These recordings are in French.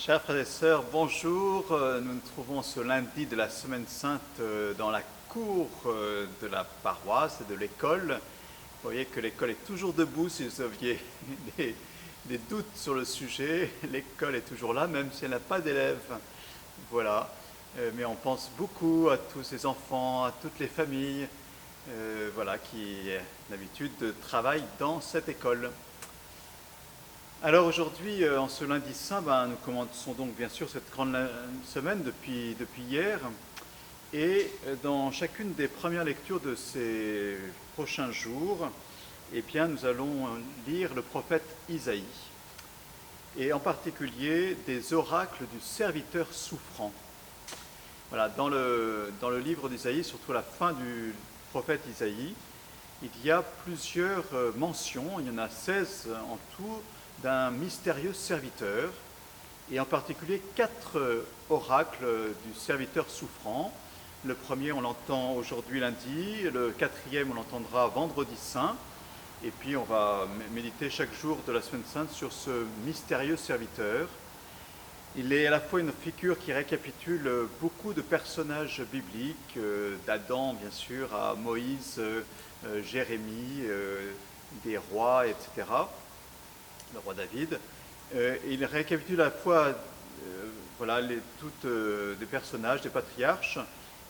Chers frères et sœurs, bonjour. Nous nous trouvons ce lundi de la Semaine Sainte dans la cour de la paroisse et de l'école. Vous voyez que l'école est toujours debout si vous aviez des doutes sur le sujet. L'école est toujours là, même si elle n'a pas d'élèves. Voilà. Mais on pense beaucoup à tous ces enfants, à toutes les familles voilà, qui, d'habitude, travaillent dans cette école. Alors aujourd'hui, en ce lundi saint, nous commençons donc bien sûr cette grande semaine depuis hier. Et dans chacune des premières lectures de ces prochains jours, eh bien, nous allons lire le prophète Isaïe, et en particulier des oracles du serviteur souffrant. Voilà, dans le livre d'Isaïe, surtout à la fin du prophète Isaïe, il y a plusieurs mentions, il y en a 16 en tout, d'un mystérieux serviteur, et en particulier 4 oracles du serviteur souffrant. Le premier, on l'entend aujourd'hui lundi, le 4e, on l'entendra vendredi saint, et puis on va méditer chaque jour de la Semaine Sainte sur ce mystérieux serviteur. Il est à la fois une figure qui récapitule beaucoup de personnages bibliques, d'Adam bien sûr à Moïse, Jérémie, des rois, etc., le roi David. Il récapitule à la fois des personnages, des patriarches,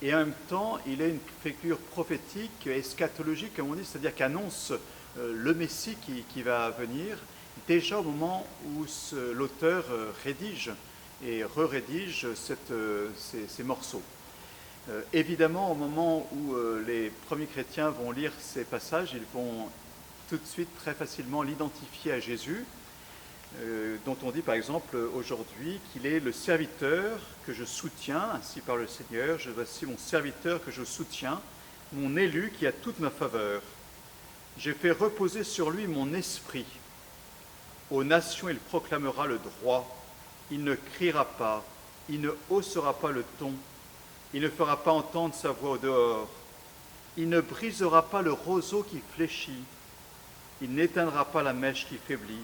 et en même temps, il est une figure prophétique, eschatologique, comme on dit, c'est-à-dire qu'annonce le Messie qui va venir, déjà au moment où l'auteur rédige et re-rédige ces morceaux. Évidemment, au moment où les premiers chrétiens vont lire ces passages, ils vont tout de suite très facilement l'identifier à Jésus, dont on dit par exemple aujourd'hui qu'il est le serviteur que je soutiens, ainsi par le Seigneur, voici mon serviteur que je soutiens, mon élu qui a toute ma faveur. J'ai fait reposer sur lui mon esprit. Aux nations il proclamera le droit, il ne criera pas, il ne haussera pas le ton, il ne fera pas entendre sa voix au dehors, il ne brisera pas le roseau qui fléchit, il n'éteindra pas la mèche qui faiblit,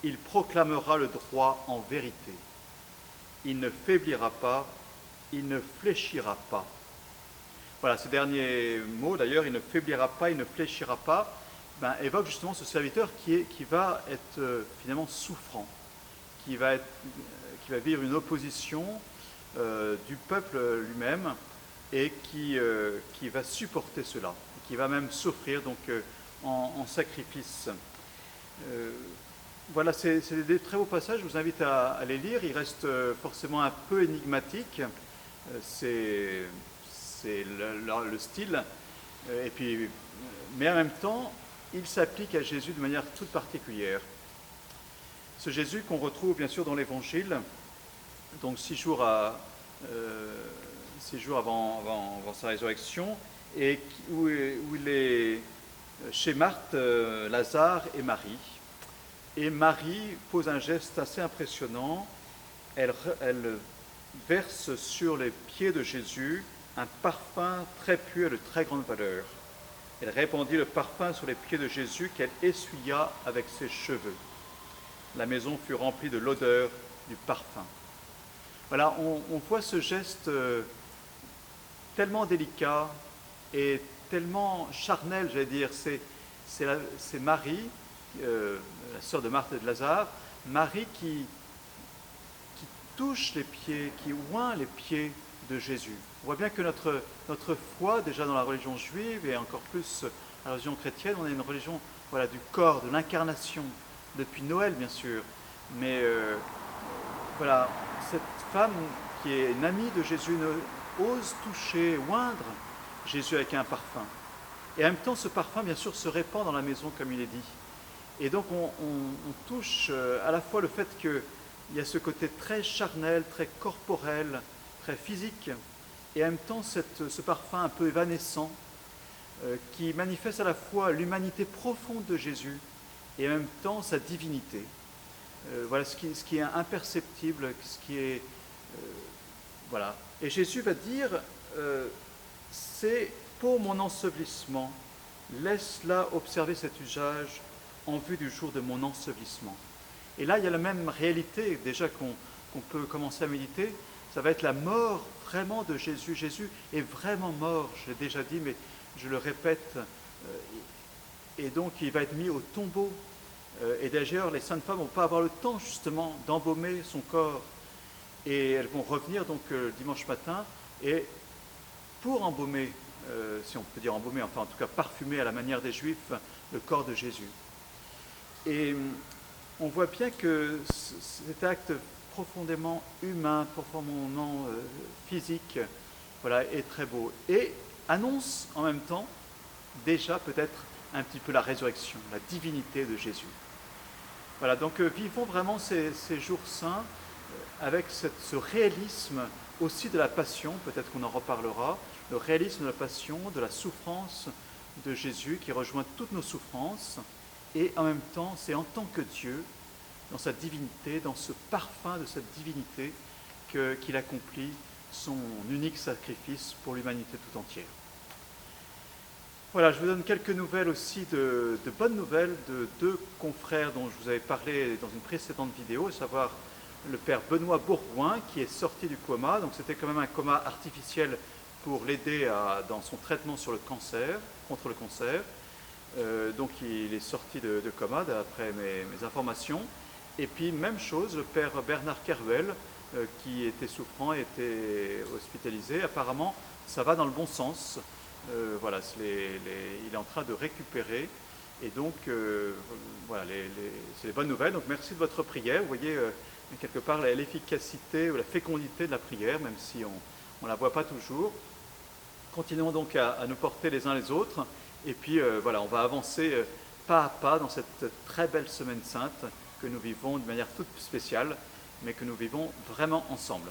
il proclamera le droit en vérité. Il ne faiblira pas, il ne fléchira pas. Voilà, ce dernier mot d'ailleurs, il ne faiblira pas, il ne fléchira pas, évoque justement ce serviteur qui va être finalement souffrant, qui va vivre une opposition du peuple lui-même et qui va supporter cela, qui va même souffrir donc en sacrifice. Voilà, c'est des très beaux passages, je vous invite à les lire. Ils restent forcément un peu énigmatiques, c'est le style, mais en même temps, il s'applique à Jésus de manière toute particulière. Ce Jésus qu'on retrouve bien sûr dans l'Évangile, donc 6 jours avant sa résurrection, et où il est chez Marthe, Lazare et Marie. Et Marie pose un geste assez impressionnant. Elle verse sur les pieds de Jésus un parfum très pur et de très grande valeur. Elle répandit le parfum sur les pieds de Jésus qu'elle essuya avec ses cheveux. La maison fut remplie de l'odeur du parfum. Voilà, on voit ce geste tellement délicat et tellement charnel, j'allais dire. C'est Marie, la sœur de Marthe et de Lazare, Marie qui touche les pieds, qui oint les pieds de Jésus. On voit bien que notre foi, déjà dans la religion juive et encore plus la religion chrétienne, on est une religion du corps, de l'incarnation, depuis Noël bien sûr. Mais cette femme qui est une amie de Jésus ose toucher, oindre Jésus avec un parfum. Et en même temps, ce parfum, bien sûr, se répand dans la maison, comme il est dit. Et donc, on touche à la fois le fait qu'il y a ce côté très charnel, très corporel, très physique, et en même temps, ce parfum un peu évanescent, qui manifeste à la fois l'humanité profonde de Jésus, et en même temps, sa divinité. Voilà ce qui est imperceptible, ce qui est... voilà. Et Jésus va dire, c'est pour mon ensevelissement, laisse-la observer cet usage en vue du jour de mon ensevelissement. Et là, il y a la même réalité déjà qu'on qu'on peut commencer à méditer, ça va être la mort vraiment de Jésus. Jésus est vraiment mort, je l'ai déjà dit, mais je le répète. Et donc il va être mis au tombeau. Et d'ailleurs, les saintes femmes ne vont pas avoir le temps justement d'embaumer son corps. Et elles vont revenir donc dimanche matin et pour embaumer, si on peut dire embaumer, enfin en tout cas parfumer à la manière des Juifs, le corps de Jésus. Et on voit bien que cet acte profondément humain, profondément physique, voilà, est très beau. Et annonce en même temps déjà peut-être un petit peu la résurrection, la divinité de Jésus. Voilà, donc vivons vraiment ces jours saints avec ce réalisme aussi de la passion, peut-être qu'on en reparlera, le réalisme de la passion, de la souffrance de Jésus qui rejoint toutes nos souffrances, et en même temps, c'est en tant que Dieu, dans sa divinité, dans ce parfum de cette divinité, qu'il accomplit son unique sacrifice pour l'humanité tout entière. Voilà, je vous donne quelques nouvelles aussi, de bonnes nouvelles de deux confrères dont je vous avais parlé dans une précédente vidéo, à savoir le père Benoît Bourgoin qui est sorti du coma. Donc c'était quand même un coma artificiel pour l'aider dans son traitement sur le cancer, contre le cancer. Donc il est sorti de coma d'après mes informations. Et puis même chose, le père Bernard Keruel qui était souffrant, était hospitalisé. Apparemment ça va dans le bon sens. Voilà, il est en train de récupérer et donc voilà, c'est les bonnes nouvelles. Donc merci de votre prière. Vous voyez quelque part l'efficacité ou la fécondité de la prière, même si on ne la voit pas toujours. Continuons donc à nous porter les uns les autres et puis voilà, on va avancer pas à pas dans cette très belle semaine sainte que nous vivons de manière toute spéciale, mais que nous vivons vraiment ensemble.